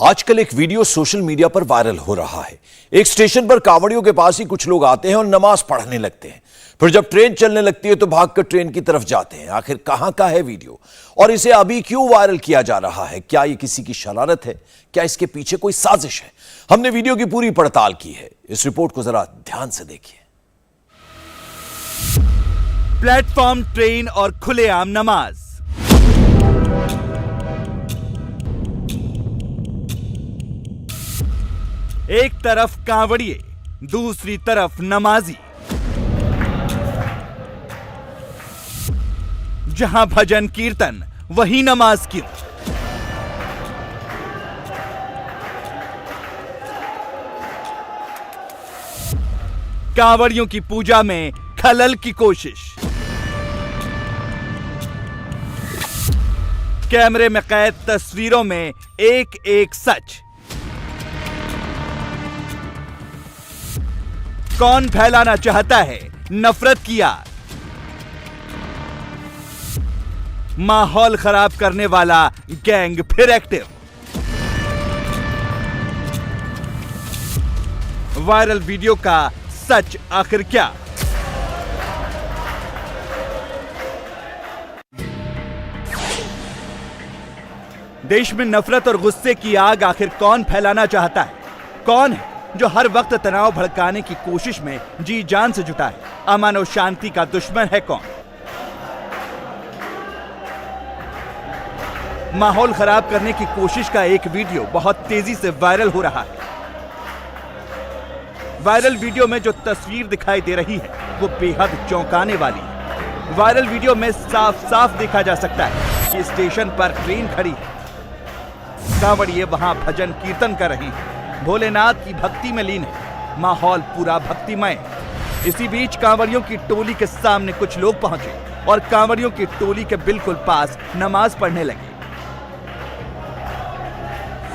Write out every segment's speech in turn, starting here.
आजकल एक video social media पर वायरल हो रहा है। एक स्टेशन पर कांवड़ियों के पास ही कुछ लोग आते हैं और नमाज पढ़ने लगते हैं। फिर जब ट्रेन चलने लगती है तो भागकर ट्रेन की तरफ जाते हैं। आखिर कहां का है वीडियो और इसे अभी क्यों वायरल किया जा रहा है? क्या यह किसी की शरारत है? क्या इसके पीछे कोई साजिश है? हमने वीडियो की पूरी पड़ताल की है। इस रिपोर्ट को जरा ध्यान से देखिए। प्लेटफॉर्म, ट्रेन और खुलेआम नमाज। एक तरफ कांवड़िए, दूसरी तरफ नमाजी। जहां भजन कीर्तन, वहीं नमाज क्यों? कांवड़ियों की पूजा में खलल की कोशिश। कैमरे में कैद तस्वीरों में एक एक सच। कौन फैलाना चाहता है नफरत की आग? माहौल खराब करने वाला गैंग फिर एक्टिव। वायरल वीडियो का सच आखिर क्या? देश में नफरत और गुस्से की आग आखिर कौन फैलाना चाहता है? कौन है जो हर वक्त तनाव भड़काने की कोशिश में जी जान से जुटा है? अमन और शांति का दुश्मन है कौन? माहौल खराब करने की कोशिश का एक वीडियो बहुत तेजी से वायरल हो रहा है। वायरल वीडियो में जो तस्वीर दिखाई दे रही है वो बेहद चौंकाने वाली है। वायरल वीडियो में साफ साफ देखा जा सकता है कि स्टेशन पर ट्रेन खड़ी है। कांवड़िए वहां भजन कीर्तन कर रहे हैं, भोलेनाथ की भक्ति में लीन है। माहौल पूरा भक्तिमय है। इसी बीच कांवड़ियों की टोली के सामने कुछ लोग पहुंचे और कांवड़ियों की टोली के बिल्कुल पास नमाज पढ़ने लगे।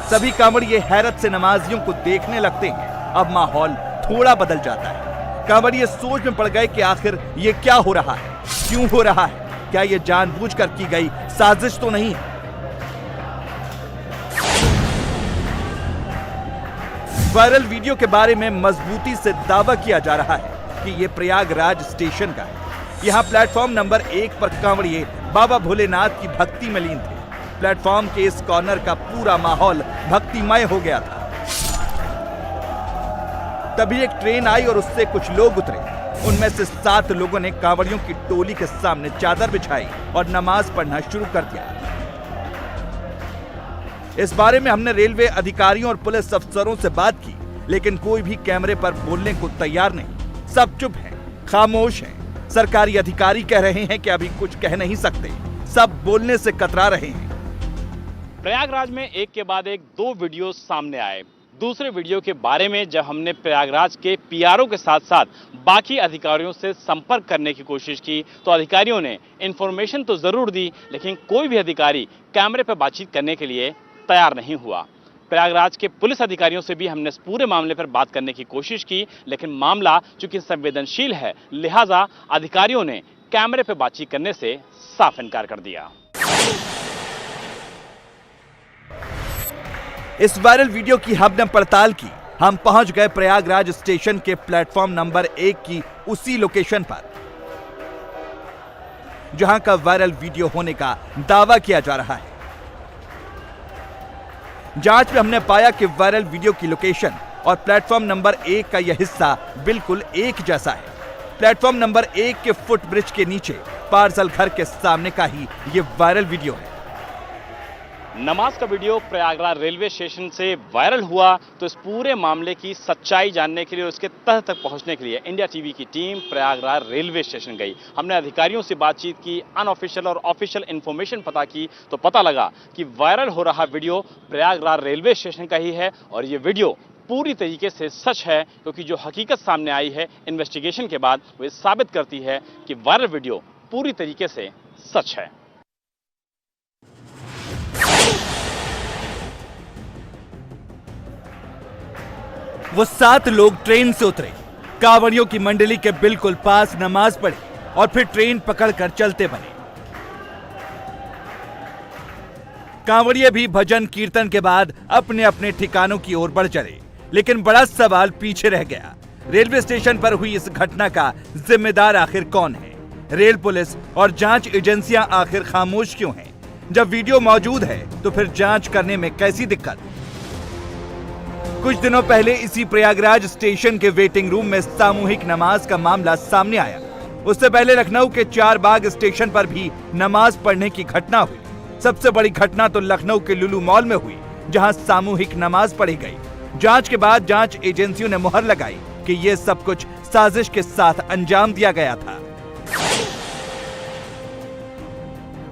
सभी कांवड़िए हैरत से नमाजियों को देखने लगते हैं। अब माहौल थोड़ा बदल जाता है। कांवड़िए सोच में पड़ गए कि आखिर ये क्या हो रहा है, क्यों हो रहा है? क्या ये जानबूझकर की गई साजिश तो नहीं है? वायरल वीडियो के बारे में मजबूती से दावा किया जा रहा है कि यह प्रयागराज स्टेशन का है। यहां प्लेटफॉर्म नंबर 1 पर कांवड़िए बाबा भोलेनाथ की भक्ति में लीन थे। प्लेटफॉर्म के इस कॉर्नर का पूरा माहौल भक्तिमय हो गया था। तभी एक ट्रेन आई और उससे कुछ लोग उतरे। उनमें से 7 लोगों ने कांवड़ियों की टोली के सामने चादर बिछाई और नमाज पढ़ना शुरू कर दिया। इस बारे में हमने रेलवे अधिकारियों और पुलिस अफसरों से बात की, लेकिन कोई भी कैमरे पर बोलने को तैयार नहीं। सब चुप हैं, खामोश हैं। सरकारी अधिकारी कह रहे हैं कि अभी कुछ कह नहीं सकते। सब बोलने से कतरा रहे हैं। प्रयागराज में एक के बाद एक 2 वीडियो सामने आए। दूसरे वीडियो के बारे में जब हमने प्रयागराज के पीआरओ के साथ साथ बाकी अधिकारियों से संपर्क करने की कोशिश की तो अधिकारियों ने इंफॉर्मेशन तो जरूर दी, लेकिन कोई भी अधिकारी कैमरे पर बातचीत करने के लिए तैयार नहीं हुआ। प्रयागराज के पुलिस अधिकारियों से भी हमने इस पूरे मामले पर बात करने की कोशिश की, लेकिन मामला चूंकि संवेदनशील है, लिहाजा अधिकारियों ने कैमरे पर बातचीत करने से साफ इनकार कर दिया। इस वायरल वीडियो की हमने पड़ताल की। हम पहुंच गए प्रयागराज स्टेशन के प्लेटफॉर्म नंबर 1 की उसी लोकेशन पर जहां का वायरल वीडियो होने का दावा किया जा रहा है। जांच में हमने पाया कि वायरल वीडियो की लोकेशन और प्लेटफॉर्म नंबर 1 का यह हिस्सा बिल्कुल एक जैसा है। प्लेटफॉर्म नंबर 1 के फुट ब्रिज के नीचे पार्सल घर के सामने का ही यह वायरल वीडियो है। नमाज का वीडियो प्रयागराज रेलवे स्टेशन से वायरल हुआ तो इस पूरे मामले की सच्चाई जानने के लिए, उसके तह तक पहुंचने के लिए इंडिया टीवी की टीम प्रयागराज रेलवे स्टेशन गई। हमने अधिकारियों से बातचीत की, अनऑफिशियल और ऑफिशियल इंफॉर्मेशन पता की तो पता लगा कि वायरल हो रहा वीडियो प्रयागराज रेलवे स्टेशन का ही है और ये वीडियो पूरी तरीके से सच है, क्योंकि जो हकीकत सामने आई है इन्वेस्टिगेशन के बाद वो साबित करती है कि वायरल वीडियो पूरी तरीके से सच है। वो 7 लोग ट्रेन से उतरे, कांवड़ियों की मंडली के बिल्कुल पास नमाज पढ़ी और फिर ट्रेन पकड़कर चलते बने। कांवड़िए भी भजन कीर्तन के बाद अपने अपने ठिकानों की ओर बढ़ चले, लेकिन बड़ा सवाल पीछे रह गया। रेलवे स्टेशन पर हुई इस घटना का जिम्मेदार आखिर कौन है? रेल पुलिस और जांच एजेंसियां आखिर खामोश क्यों हैं? जब वीडियो मौजूद है तो फिर जांच करने में कैसी दिक्कत? कुछ दिनों पहले इसी प्रयागराज स्टेशन के वेटिंग रूम में सामूहिक नमाज का मामला सामने आया। उससे पहले लखनऊ के चारबाग स्टेशन पर भी नमाज पढ़ने की घटना हुई। सबसे बड़ी घटना तो लखनऊ के लुलु मॉल में हुई, जहां सामूहिक नमाज पढ़ी गई। जांच के बाद जांच एजेंसियों ने मुहर लगाई कि यह सब कुछ साजिश के साथ अंजाम दिया गया था।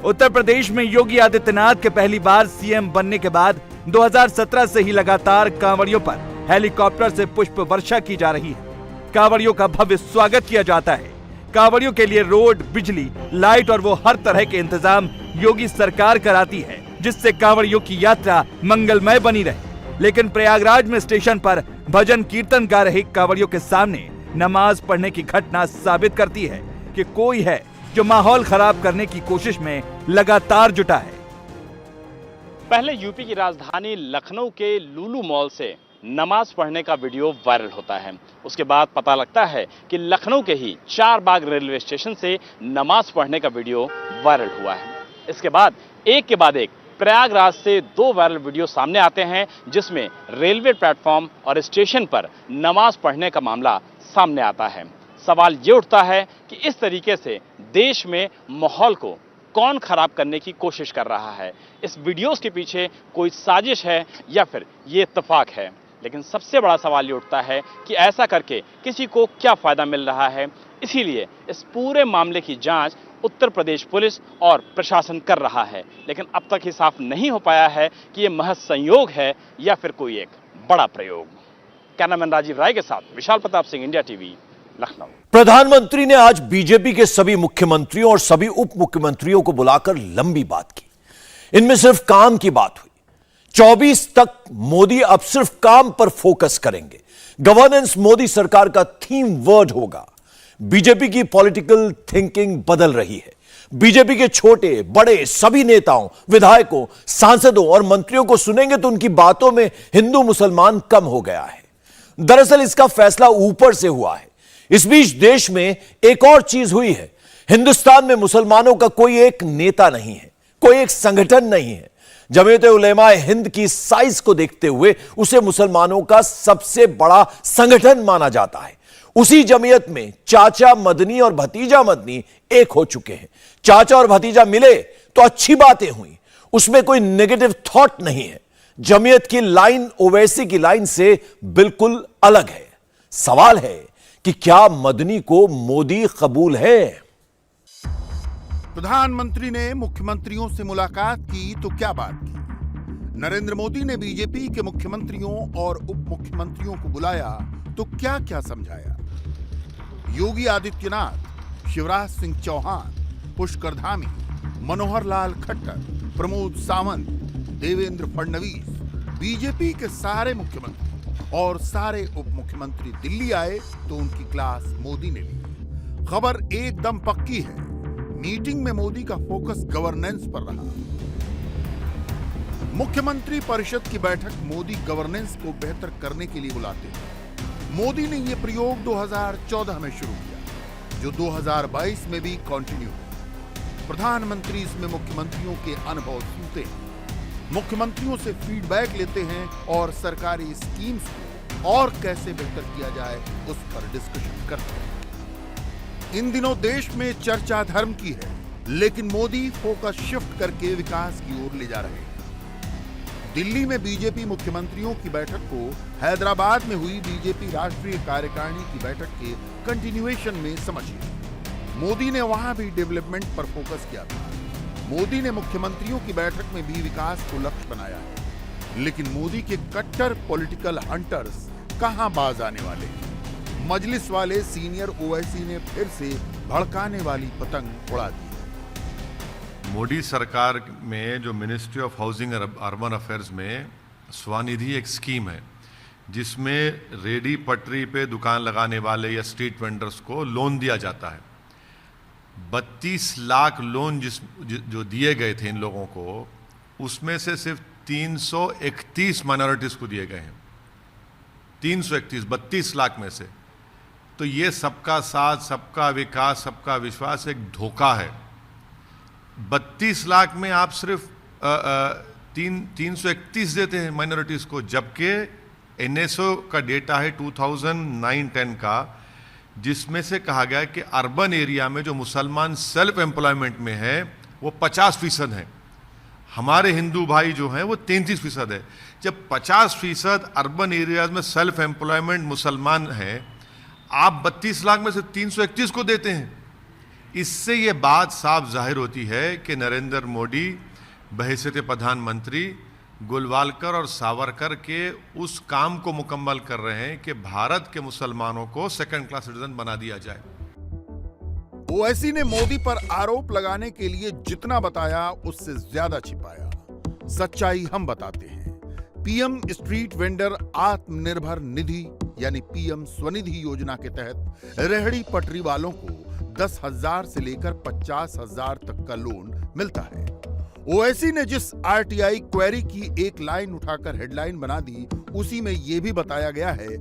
उत्तर प्रदेश में योगी आदित्यनाथ के पहली बार सीएम बनने के बाद 2017 से ही लगातार कांवड़ियों पर हेलीकॉप्टर से पुष्प वर्षा की जा रही है। कांवड़ियों का भव्य स्वागत किया जाता है। कांवड़ियों के लिए रोड, बिजली, लाइट और वो हर तरह के इंतजाम योगी सरकार कराती है, जिससे कांवड़ियों की यात्रा मंगलमय बनी रहे। लेकिन प्रयागराज में स्टेशन पर भजन कीर्तन गा रहे कांवड़ियों के सामने नमाज पढ़ने की घटना साबित करती है कि कोई है जो माहौल खराब करने की कोशिश में लगातार जुटा है। पहले यूपी की राजधानी लखनऊ के लुलु मॉल से नमाज पढ़ने का वीडियो वायरल होता है। उसके बाद पता लगता है कि लखनऊ के ही चारबाग रेलवे स्टेशन से नमाज पढ़ने का वीडियो वायरल हुआ है। इसके बाद एक प्रयागराज से 2 वायरल वीडियो सामने आते हैं, जिसमें रेलवे प्लेटफॉर्म और स्टेशन पर नमाज पढ़ने का मामला सामने आता है। सवाल ये उठता है कि इस तरीके से देश में माहौल को कौन खराब करने की कोशिश कर रहा है? इस वीडियोस के पीछे कोई साजिश है या फिर ये इत्तेफाक है? लेकिन सबसे बड़ा सवाल ये उठता है कि ऐसा करके किसी को क्या फायदा मिल रहा है? इसीलिए इस पूरे मामले की जांच उत्तर प्रदेश पुलिस और प्रशासन कर रहा है, लेकिन अब तक ही साफ नहीं हो पाया है कि ये महज संयोग है या फिर कोई एक बड़ा प्रयोग। कैमरामैन राजीव राय के साथ विशाल प्रताप सिंह, इंडिया टीवी, लखनऊ। प्रधानमंत्री ने आज बीजेपी के सभी मुख्यमंत्रियों और सभी उप मुख्यमंत्रियों को बुलाकर लंबी बात की। इनमें सिर्फ काम की बात हुई। 24 तक मोदी अब सिर्फ काम पर फोकस करेंगे। गवर्नेंस मोदी सरकार का थीम वर्ड होगा। बीजेपी की पॉलिटिकल थिंकिंग बदल रही है। बीजेपी के छोटे बड़े सभी नेताओं, विधायकों, सांसदों और मंत्रियों को सुनेंगे तो उनकी बातों में हिंदू मुसलमान कम हो गया है। दरअसल इसका फैसला ऊपर से हुआ है। इस बीच देश में एक और चीज हुई है। हिंदुस्तान में मुसलमानों का कोई एक नेता नहीं है, कोई एक संगठन नहीं है। जमीयत उलेमाए हिंद की साइज को देखते हुए उसे मुसलमानों का सबसे बड़ा संगठन माना जाता है। उसी जमीयत में चाचा मदनी और भतीजा मदनी एक हो चुके हैं। चाचा और भतीजा मिले तो अच्छी बातें हुई, उसमें कोई नेगेटिव थॉट नहीं है। जमीयत की लाइन ओवैसी की लाइन से बिल्कुल अलग है। सवाल है कि क्या मदनी को मोदी कबूल है? प्रधानमंत्री ने मुख्यमंत्रियों से मुलाकात की तो क्या बात की। नरेंद्र मोदी ने बीजेपी के मुख्यमंत्रियों और उप मुख्यमंत्रियों को बुलाया तो क्या क्या समझाया। योगी आदित्यनाथ, शिवराज सिंह चौहान, पुष्कर धामी, मनोहर लाल खट्टर, प्रमोद सावंत, देवेंद्र फडणवीस, बीजेपी के सारे मुख्यमंत्री और सारे उप मुख्यमंत्री दिल्ली आए तो उनकी क्लास मोदी ने ली। खबर एकदम पक्की है, मीटिंग में मोदी का फोकस गवर्नेंस पर रहा। मुख्यमंत्री परिषद की बैठक मोदी गवर्नेंस को बेहतर करने के लिए बुलाते हैं। मोदी ने यह प्रयोग 2014 में शुरू किया, जो 2022 में भी कंटिन्यू हुआ। प्रधानमंत्री इसमें मुख्यमंत्रियों के अनुभव सुनते हैं, मुख्यमंत्रियों से फीडबैक लेते हैं और सरकारी स्कीम्स को और कैसे बेहतर किया जाए उस पर डिस्कशन करते हैं। इन दिनों देश में चर्चा धर्म की है, लेकिन मोदी फोकस शिफ्ट करके विकास की ओर ले जा रहे हैं। दिल्ली में बीजेपी मुख्यमंत्रियों की बैठक को हैदराबाद में हुई बीजेपी राष्ट्रीय कार्यकारिणी की बैठक के कंटिन्यूएशन में समझिए। मोदी ने वहां भी डेवलपमेंट पर फोकस किया था। मोदी ने मुख्यमंत्रियों की बैठक में भी विकास को लक्ष्य बनाया है, लेकिन मोदी के कट्टर पॉलिटिकल हंटर्स कहां बाज आने वाले हैं। मजलिस वाले सीनियर ओवैसी ने फिर से भड़काने वाली पतंग उड़ा दी। मोदी सरकार में जो मिनिस्ट्री ऑफ हाउसिंग और अर्बन अफेयर्स में स्वनिधि एक स्कीम है, जिसमें रेडी पटरी पे दुकान लगाने वाले या स्ट्रीट वेंडर्स को लोन दिया जाता है। 32 लाख लोन जो दिए गए थे इन लोगों को, उसमें से सिर्फ 331 माइनॉरिटीज को दिए गए हैं। 331, 32 लाख में से। तो ये सबका साथ, सबका विकास, सबका विश्वास एक धोखा है। 32 लाख में आप सिर्फ 331 देते हैं माइनॉरिटीज को, जबकि एनएसओ का डेटा है 2009-10 का, जिसमें से कहा गया है कि अर्बन एरिया में जो मुसलमान सेल्फ एम्प्लॉयमेंट में है वो 50% है। हमारे हिंदू भाई जो हैं वो 33% है। जब 50% अर्बन एरियाज में सेल्फ एम्प्लॉयमेंट मुसलमान है, आप 32 लाख में से 331 को देते हैं। इससे ये बात साफ जाहिर होती है कि नरेंद्र मोदी बहैसियत प्रधानमंत्री गोलवालकर और सावरकर के उस काम को मुकम्मल कर रहे हैं कि भारत के मुसलमानों को सेकंड क्लास सिटीजन बना दिया जाए। ओवैसी ने मोदी पर आरोप लगाने के लिए जितना बताया उससे ज्यादा छिपाया। सच्चाई हम बताते हैं। PM street vendor Atmanirbhar Nidhi यानी पीएम स्वनिधि योजना के तहत रेहड़ी पटरी वालों को 10,000 से लेकर 50,000 तक का लोन मिलता है। ओवैसी ने जिस आरटीआई क्वेरी की एक लाइन उठाकर हेडलाइन बना दी, उसी में यह भी बताया गया है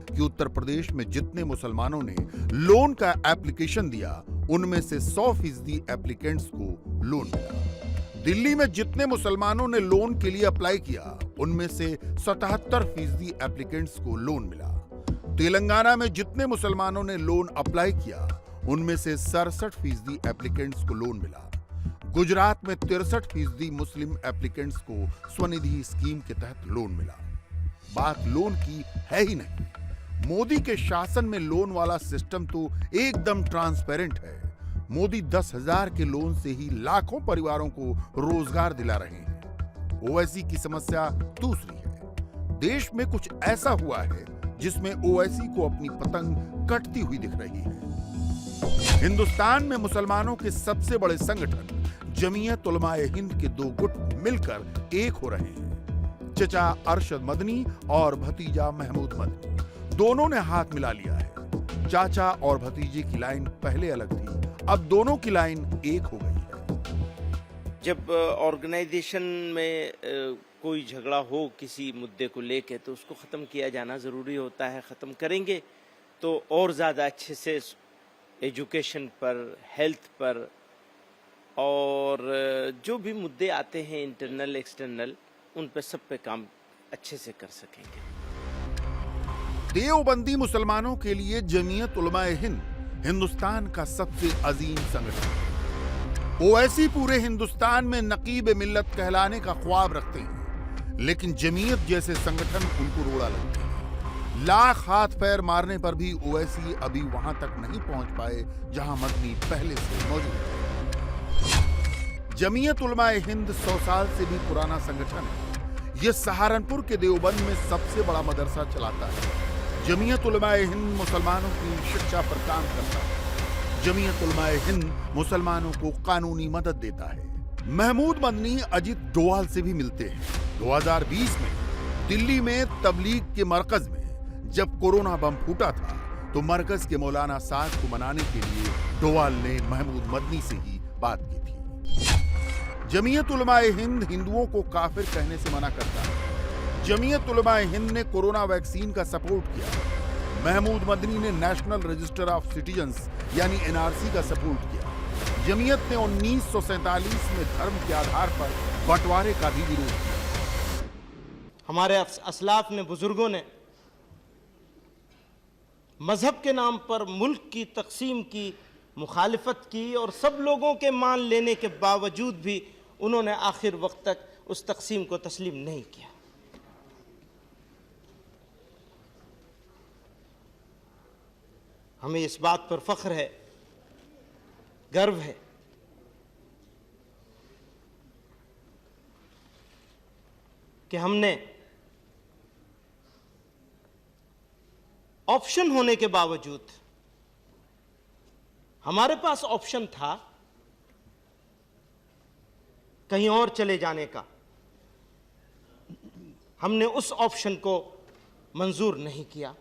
कि उत्तर प्रदेश में जितने मुसलमानों ने लोन का एप्लीकेशन दिया, उनमें से 100% एप्लीकेंट्स को लोन मिला। दिल्ली में जितने मुसलमानों ने लोन के लिए अप्लाई किया, उनमें से 77% एप्लीकेंट्स को लोन मिला। तेलंगाना में जितने मुसलमानों ने लोन अप्लाई किया, उनमें से 67% एप्लीकेंट्स को लोन मिला। गुजरात में 63% मुस्लिम एप्लीकेंट्स को स्वनिधि स्कीम के तहत लोन मिला। बात लोन की है ही नहीं। मोदी के शासन में लोन वाला सिस्टम तो एकदम ट्रांसपेरेंट है। मोदी 10,000 के लोन से ही लाखों परिवारों को रोजगार दिला रहे हैं। ओवैसी की समस्या दूसरी है। देश में कुछ ऐसा हुआ है जिसमें ओवैसी को अपनी पतंग कटती हुई दिख रही है। हिंदुस्तान में मुसलमानों के सबसे बड़े संगठन जमीयत उलमाए हिंद के दो गुट मिलकर एक हो रहे हैं। चचा अरशद मदनी और भतीजा महमूद मदनी दोनों ने हाथ मिला लिया है। चाचा और भतीजे की लाइन पहले अलग थी, अब दोनों की लाइन एक हो गई है। जब ऑर्गेनाइजेशन में कोई झगड़ा हो किसी मुद्दे को लेके, तो उसको ख़त्म किया जाना ज़रूरी होता है। ख़त्म करेंगे तो और ज़्यादा अच्छे से एजुकेशन पर, हेल्थ पर और जो भी मुद्दे आते हैं इंटरनल एक्सटर्नल, उन पे सब पे काम अच्छे से कर सकेंगे। देवबंदी मुसलमानों के लिए जमीयत उलमाए हिंद हिंदुस्तान का सबसे अजीम संगठन है। ओवैसी पूरे हिंदुस्तान में नकीब मिल्लत कहलाने का ख्वाब रखते हैं, लेकिन जमीयत जैसे संगठन उनको रोड़ा लगते हैं। लाख हाथ पैर मारने पर भी ओवैसी अभी वहां तक नहीं पहुंच पाए जहां मदनी पहले से मौजूद है। जमीयत उलमाए हिंद 100 साल से भी पुराना संगठन है। यह सहारनपुर के देवबंद में सबसे बड़ा मदरसा चलाता है। जमीयत उलमाए हिंद मुसलमानों की शिक्षा पर काम करता है। जमीयत उलमाए हिंद मुसलमानों को कानूनी मदद देता है। महमूद मदनी अजीत डोवाल से भी मिलते हैं। 2020 में दिल्ली में तबलीग के मरकज में जब कोरोना बम फूटा था, तो मरकज के मौलाना साद को मनाने के लिए डोवाल ने महमूद मदनी से ही बात की थी। जमीयत उलमाए हिंद हिंदुओं को काफिर कहने से मना करता है। जमीयत उलमाए हिंद ने कोरोना वैक्सीन का सपोर्ट किया। महमूद मदनी ने नेशनल रजिस्टर ऑफ सिटीजन्स यानी एनआरसी का सपोर्ट किया। जमीयत ने 1947 में धर्म के आधार पर बंटवारे का भी विरोध किया। हमारे असलाफ ने, बुजुर्गों ने मजहब के नाम पर मुल्क की तकसीम की मुखालिफत की, और सब लोगों के मान लेने के बावजूद भी उन्होंने आखिर वक्त तक उस तकसीम को तस्लीम नहीं किया। हमें इस बात पर फख्र है, गर्व है कि हमने ऑप्शन होने के बावजूद, हमारे पास ऑप्शन था कहीं और चले जाने का, हमने उस ऑप्शन को मंजूर नहीं किया।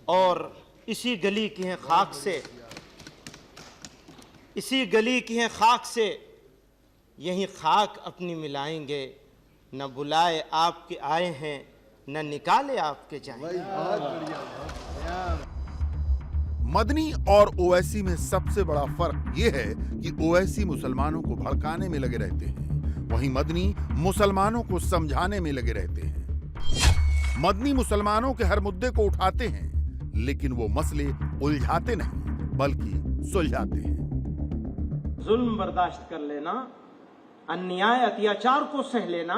और इसी गली की है खाक से, इसी गली की है खाक से यहीं खाक अपनी मिलाएंगे, न बुलाए आपके आए हैं, न निकाले आपके जाएंगे। मदनी और ओवैसी में सबसे बड़ा फर्क यह है कि ओवैसी मुसलमानों को भड़काने में लगे रहते हैं, वहीं मदनी मुसलमानों को समझाने में लगे रहते हैं। मदनी मुसलमानों के हर मुद्दे को उठाते हैं, लेकिन वो मसले उलझाते नहीं बल्कि सुलझाते हैं। जुल्म बर्दाश्त कर लेना, अन्याय अत्याचार को सह लेना,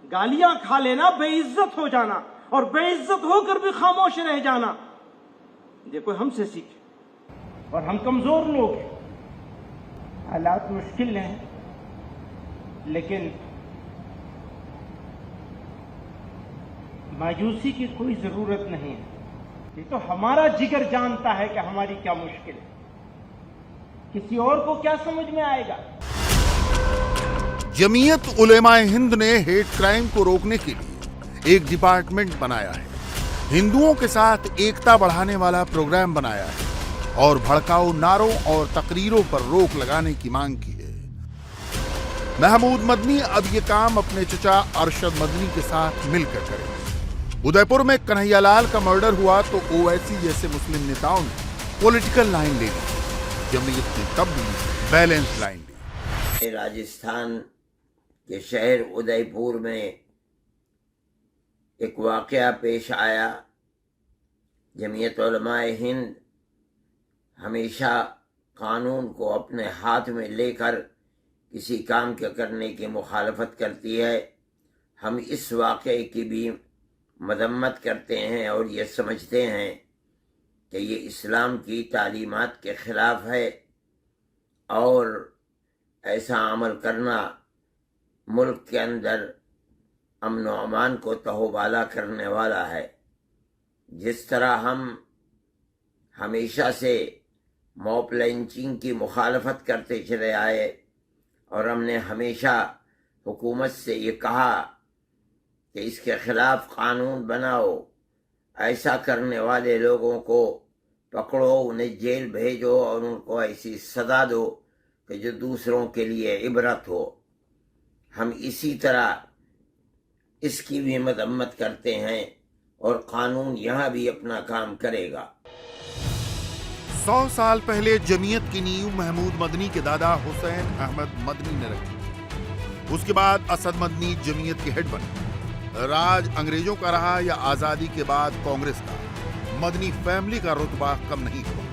गालियां खा लेना, बेइज्जत हो जाना और बेइज्जत होकर भी खामोश रह जाना, ये कोई हमसे सीखे। और हम कमजोर लोग हैं, हालात मुश्किल हैं, लेकिन मायूसी की कोई जरूरत नहीं है। ये तो हमारा जिगर जानता है कि हमारी क्या मुश्किल है, किसी और को क्या समझ में आएगा। जमीयत उलेमाए हिंद ने हेट क्राइम को रोकने के लिए एक डिपार्टमेंट बनाया है, हिंदुओं के साथ एकता बढ़ाने वाला प्रोग्राम बनाया है और भड़काऊ नारों और तकरीरों पर रोक लगाने की मांग की है। महमूद मदनी अब ये काम अपने चचा अरशद मदनी के साथ मिलकर करेंगे। उदयपुर में कन्हैयालाल का मर्डर हुआ तो ओवैसी जैसे मुस्लिम नेताओं ने पॉलिटिकल लाइन ले ली, जमीयत ने तब भी बैलेंस लाइन ली। राजस्थान के शहर उदयपुर में एक वाकया पेश आया। जमीयत उलमाए हिंद हमेशा कानून को अपने हाथ में लेकर किसी काम के करने की मुखालफत करती है। हम इस वाकये की भी मजम्मत करते हैं और ये समझते हैं कि ये इस्लाम की तालीमात के ख़िलाफ़ है और ऐसा अमल करना मुल्क के अंदर अमन व अमान को तहोबाला करने वाला है। जिस तरह हम हमेशा से मॉब लिंचिंग की मुखालफत करते चले आए और हमने हमेशा हुकूमत से ये कहा कि इसके खिलाफ कानून बनाओ, ऐसा करने वाले लोगों को पकड़ो, उन्हें जेल भेजो और उनको ऐसी सजा दो कि जो दूसरों के लिए इबरत हो। हम इसी तरह इसकी भी मजम्मत करते हैं और कानून यहाँ भी अपना काम करेगा। 100 साल पहले जमीयत की नींव महमूद मदनी के दादा हुसैन अहमद मदनी ने रखी। उसके बाद असद मदनी जमीयत के हेड बने। राज अंग्रेजों का रहा या आजादी के बाद कांग्रेस का, मदनी फैमिली का रुतबा कम नहीं हुआ।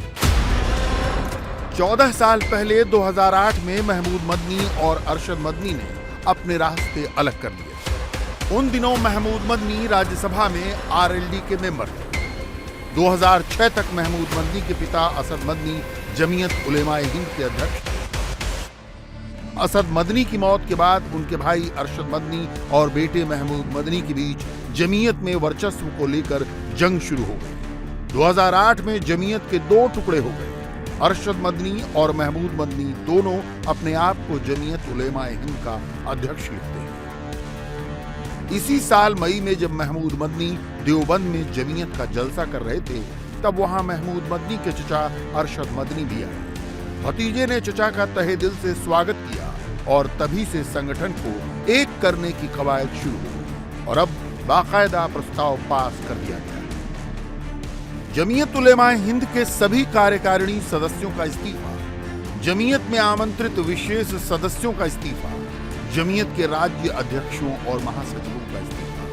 14 साल पहले 2008 में महमूद मदनी और अरशद मदनी ने अपने रास्ते अलग कर लिए। उन दिनों महमूद मदनी राज्यसभा में आरएलडी के मेंबर थे। 2006 तक महमूद मदनी के पिता असद मदनी जमीयत उलेमाए हिंद के अध्यक्ष थे। असद मदनी की मौत के बाद उनके भाई अरशद मदनी और बेटे महमूद मदनी के बीच जमीयत में वर्चस्व को लेकर जंग शुरू हो गई। 2008 में जमीयत के 2 टुकड़े हो गए। अरशद मदनी और महमूद मदनी दोनों अपने आप को जमीयत उलेमाए हिंद का अध्यक्ष लिखते हैं। इसी साल मई में जब महमूद मदनी देवबंद में जमीयत का जलसा कर रहे थे, तब वहां महमूद मदनी के चचा अरशद मदनी भी आए। भतीजे ने चचा का तहे दिल से स्वागत किया और तभी से संगठन को एक करने की कवायद शुरू हो गई और अब बाकायदा प्रस्ताव पास कर दिया गया। जमीयत उलेमाए हिंद के सभी कार्यकारिणी सदस्यों का इस्तीफा, जमीयत में आमंत्रित विशेष सदस्यों का इस्तीफा, जमीयत के राज्य अध्यक्षों और महासचिवों का इस्तीफा।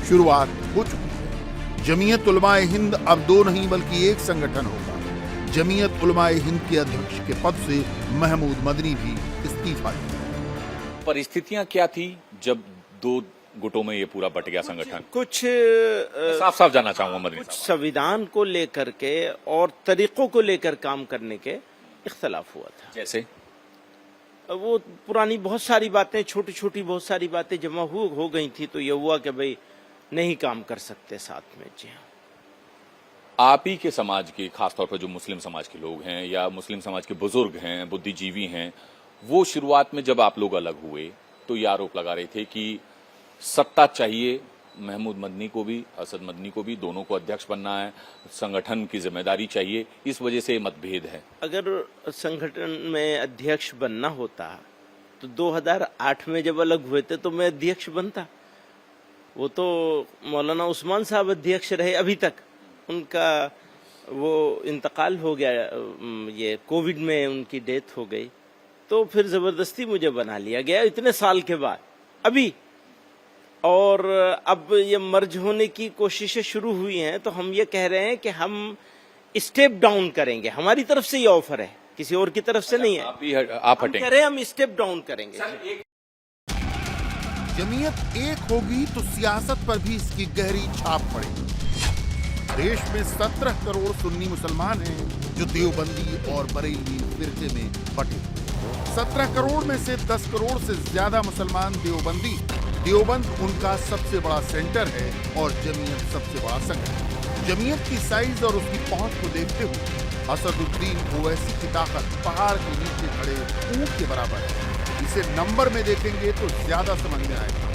शुरुआत हो चुकी है। जमीयत उलमाए हिंद अब 2 नहीं बल्कि एक संगठन होगा। जमीयत उलमाए हिंद के अध्यक्ष के पद से महमूद मदनी भी इस्तीफा दिया। परिस्थितियां क्या थी जब 2 गुटों में ये पूरा बट गया संगठन? कुछ साफ साफ जानना चाहूंगा मदनी साहब। संविधान को लेकर के और तरीकों को लेकर काम करने के इख्तलाफ हुआ था। जैसे वो पुरानी बहुत सारी बातें, छोटी छोटी बहुत सारी बातें जमा हो गई थी, तो ये हुआ कि भाई नहीं काम कर सकते साथ में। जी हाँ, आप ही के समाज के, खासतौर पर जो मुस्लिम समाज के लोग हैं या मुस्लिम समाज के बुजुर्ग हैं, बुद्धिजीवी हैं, वो शुरुआत में जब आप लोग अलग हुए तो ये आरोप लगा रहे थे कि सत्ता चाहिए, महमूद मदनी को भी, असद मदनी को भी, दोनों को अध्यक्ष बनना है, संगठन की जिम्मेदारी चाहिए, इस वजह से मतभेद है। अगर संगठन में अध्यक्ष बनना होता तो 2008 में जब अलग हुए थे तो मैं अध्यक्ष बनता। वो तो मौलाना उस्मान साहब अध्यक्ष रहे अभी तक, उनका वो इंतकाल हो गया, ये कोविड में उनकी डेथ हो गई, तो फिर जबरदस्ती मुझे बना लिया गया इतने साल के बाद अभी। और अब ये मर्ज होने की कोशिशें शुरू हुई हैं, तो हम ये कह रहे हैं कि हम स्टेप डाउन करेंगे, हमारी तरफ से ये ऑफर है, किसी और की तरफ से नहीं है। आप हम कह रहे हैं हम स्टेप डाउन करेंगे। जमीयत एक होगी तो सियासत पर भी इसकी गहरी छाप पड़ेगी। देश में 17 करोड़ सुन्नी मुसलमान हैं जो देवबंदी और बरेलवी फिरके में बटे। 17 करोड़ में से 10 करोड़ से ज्यादा मुसलमान देवबंदी। देवबंद उनका सबसे बड़ा सेंटर है और जमीयत सबसे बड़ा संगठन। जमीयत की साइज और उसकी पहुंच को देखते हुए असदुद्दीन ओवैसी की ताकत पहाड़ के नीचे खड़े ऊंट के बराबर है। इसे नंबर में देखेंगे तो ज्यादा समझ में आएगा।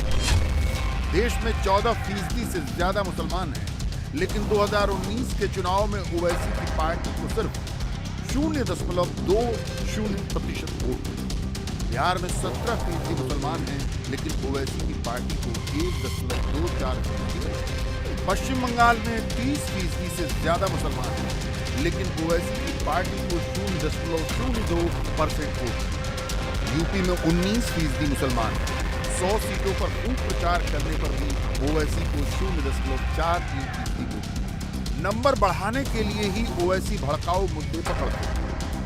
देश में 14% से ज्यादा मुसलमान हैं, लेकिन 2019 के चुनाव में ओवैसी की पार्टी को सिर्फ 0.20% वोट। बिहार में 17% मुसलमान हैं, लेकिन ओवैसी की पार्टी को 1.24%। पश्चिम बंगाल में 30% से ज्यादा मुसलमान हैं, लेकिन ओवैसी की पार्टी को 0.02% वोट। यूपी में 19% मुसलमान हैं। 100 सीटों पर खूब प्रचार करने पर भी ओवैसी को 0.43% वोट। नंबर बढ़ाने के लिए ही ओवैसी भड़काऊ मुद्दे पकड़ते हैं।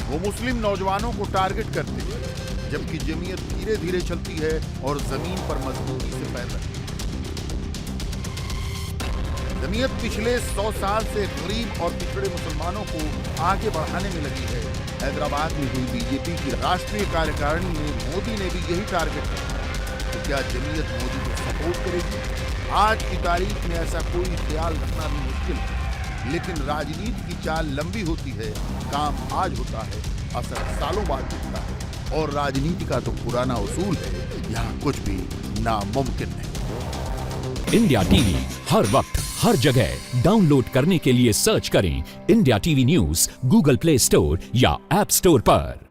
वो मुस्लिम नौजवानों को टारगेट करते हैं, जबकि जमीयत धीरे धीरे चलती है और जमीन पर मजबूती से पैर रखती है। जमीयत पिछले 100 साल से गरीब और पिछड़े मुसलमानों को आगे बढ़ाने में लगी है। हैदराबाद में हुई बीजेपी की राष्ट्रीय कार्यकारिणी में मोदी ने भी यही टारगेट रखा। तो क्या जमीयत मोदी को सपोर्ट करेगी? आज की तारीख में ऐसा कोई ख्याल रखना भी मुश्किल है, लेकिन राजनीति की चाल लंबी होती है, काम आज होता है, असर सालों बाद दिखता है। और राजनीति का तो पुराना उसूल है, यहाँ कुछ भी नामुमकिन नहीं। इंडिया टीवी हर वक्त हर जगह डाउनलोड करने के लिए सर्च करें India TV news Google play store या ऐप स्टोर पर।